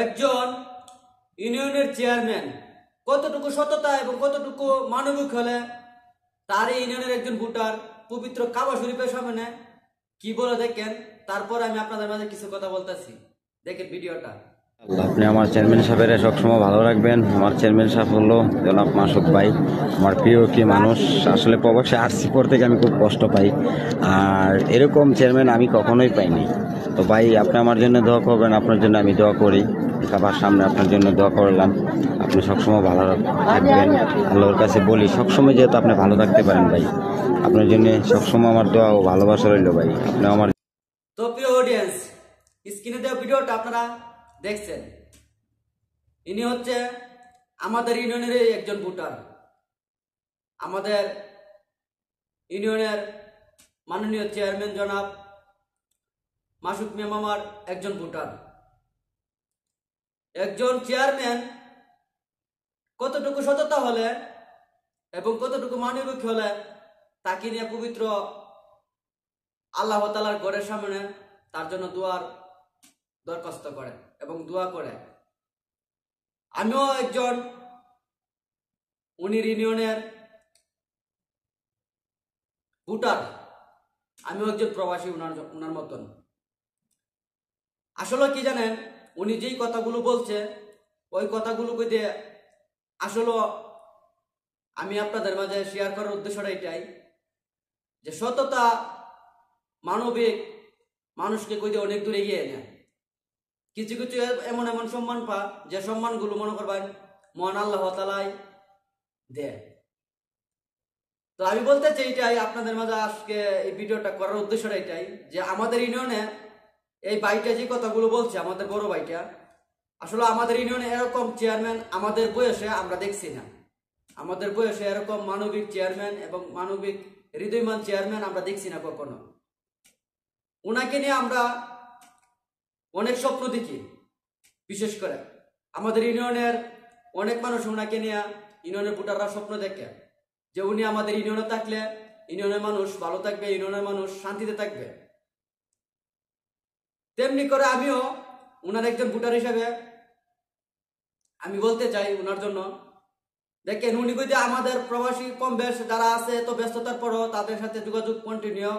একজন ইউনিয়নের চেয়ারম্যান কতটুকু সততা এবং কতটুকু মানবিক হলে তার ইউনিয়নের একজন ভোটার পবিত্র কাবা শরীফের সামনে কি বলে দেখেন। তারপর আমি আপনাদের মাঝে কিছু কথা বলতেছি, দেখেন ভিডিওটা। আপনি আমার চেয়ারম্যান সাহেবের সবসময় ভালো রাখবেন। আমার চেয়ারম্যান সাহেব হলো জনাব মাসুদ ভাই, আমার প্রিয় কি মানুষ। আসলে প্রবাসে আরসি পর থেকে আমি খুব কষ্ট পাই, আর এরকম চেয়ারম্যান আমি কখনোই পাইনি। তো ভাই আপনি আমার জন্য দোয়া করবেন, আপনার জন্য আমি দোয়া করি। সবার সামনে আপনার জন্য দোয়া করলাম, আপনি সবসময় ভালো থাকবেন। আল্লাহর কাছে বলি সবসময় যেহেতু আপনি ভালো থাকতে পারেন ভাই, আপনার জন্য সবসময় আমার দোয়া ও ভালোবাসা রইল ভাই। আপনি আমার তো প্রিয় অডিয়েন্স, স্ক্রিনে দেওয়া ভিডিওটা আপনারা দেখছেন, ইনি হচ্ছে আমাদের ইউনিয়নের একজন ভোটার, আমাদের ইউনিয়নের মাননীয় চেয়ারম্যান জনাব মাসুদ মিয়া মামার একজন ভোটার। একজন চেয়ারম্যান কতটুকু সততা হলে এবং কতটুকু মানবিক হলে তাকে নিয়ে পবিত্র আল্লাহ তাআলার ঘরের সামনে তার জন্য দরখাস্ত করে এবং দোয়া করে। আমিও একজন উনির ইউনিয়নের ভোটার, আমিও একজন প্রবাসী উনার মতন। আসলে কি জানেন, উনি যেই কথাগুলো বলছে ওই কথাগুলো কইতে আসলে আমি আপনাদের মাঝে শেয়ার করার উদ্দেশ্যটা এটাই যে সততা মানবিক মানুষকে কইতে অনেক দূরে এগিয়ে নেয়। কিছু কিছু এমন এমন সম্মান পা যে সম্মানগুলো মনে করবেন মহান আল্লাহ তাআলাই দেয়। তো আমি বলতে চাই এটাই আপনাদের মাঝে আজকে এই ভিডিওটা করার উদ্দেশ্যটা এটাই যে আমাদের ইউনিয়নে এই ভাইটা যে কথাগুলো বলছে, আমাদের বড় ভাইটা, আসলে আমাদের ইউনিয়নে এরকম চেয়ারম্যান আমাদের বয়সে আমরা দেখছি না। আমাদের বয়সে এরকম মানবিক চেয়ারম্যান এবং মানবিক হৃদয়মান চেয়ারম্যান আমরা দেখছি না কখনো। ওনাকে নিয়ে আমরা অনেক স্বপ্ন দেখি, বিশেষ করে আমাদের ইউনিয়নের অনেক মানুষ ওনাকে নিয়ে, ইউনিয়নের ভোটাররা স্বপ্ন দেখে যে উনি আমাদের ইউনিয়নে থাকলে ইউনিয়নের মানুষ ভালো থাকবে, ইউনিয়নের মানুষ শান্তিতে থাকবে। তেমনি করে আমিও উনার একজন ভোটার হিসেবে আমি বলতে চাই উনার জন্য, দেখেন উনি কইতে আমাদের প্রবাসী কম বেশ যারা আছে এত ব্যস্ততার পরও তাদের সাথে যোগাযোগ কন্টিনিউ,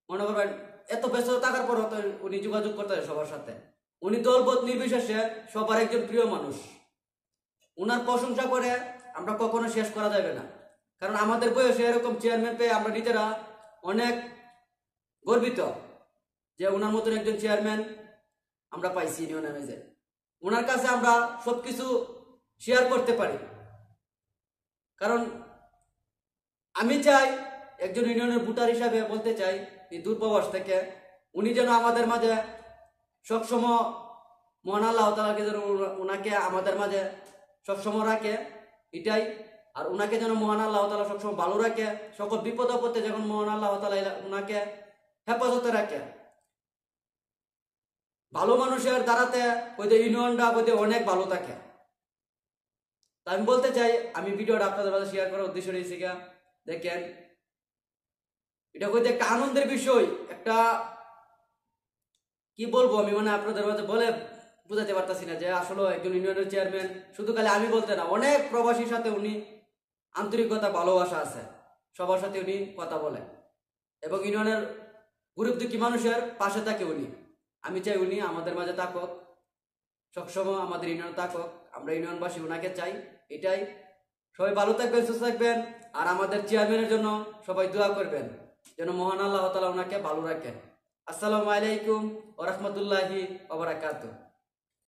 মনে করবেন এত ব্যস্ততা থাকার পরও উনি যোগাযোগ করতে সবার সাথে। উনি দলবত নির্বিশেষে সবার একজন প্রিয় মানুষ। উনার প্রশংসা করে আমরা কখনো শেষ করা যাবে না, কারণ আমাদের বয়সে এরকম চেয়ারম্যান পেয়ে আমরা নিজেরা অনেক গর্বিত যে উনার মতন একজন চেয়ারম্যান আমরা পাইছি ইউনিয়নের মাঝে। ওনার কাছে আমরা সবকিছু শেয়ার করতে পারি, কারণ আমি চাই একজন ইউনিয়নের ভোটার হিসাবে বলতে চাই এই দূরপ্রবাস থেকে উনি যেন আমাদের মাঝে সবসময় মহান আল্লাহ তাআলাকে যেন ওনাকে আমাদের মাঝে সবসময় রাখে এটাই। আর ওনাকে যেন মহান আল্লাহ তাআলা সবসময় ভালো রাখে, সকল বিপদ আপদে যখন মহান আল্লাহ তাআলা ওনাকে হেফাজতে রাখে। ভালো মানুষের দ্বারাতে ওইতে ইউনিয়নটা ওইতে অনেক ভালো থাকে। তা আমি বলতে চাই, আমি ভিডিওটা আপনাদের মাঝে শেয়ার করার উদ্দেশ্য রয়েছে গা, দেখেন এটা কইতে একটা আনন্দের বিষয়, একটা কি বলবো আমি, মানে আপনাদের মাঝে বলে বুঝাতে পারতাছি না যে আসলে একজন ইউনিয়নের চেয়ারম্যান শুধু খালি আমি বলতে না, অনেক প্রবাসীর সাথে উনি আন্তরিকতা ভালোবাসা আছে, সবার সাথে উনি কথা বলে এবং ইউনিয়নের গরিব দুঃখী মানুষের পাশে থাকে উনি। আমি চাই উনি আমাদের মাঝে থাকুক, সবসময় আমাদের ইউনিয়ন থাকুক, আমরা ইউনিয়নবাসী ওনাকে চাই এটাই। সবাই ভালো থাকবেন, সুস্থ থাকবেন, আর আমাদের চেয়ারম্যানের জন্য সবাই দোয়া করবেন যেন মহান আল্লাহ তাআলা ওনাকে ভালো রাখেন। আসসালামু আলাইকুম ওয়া রাহমাতুল্লাহি ওয়া বারাকাতুহু।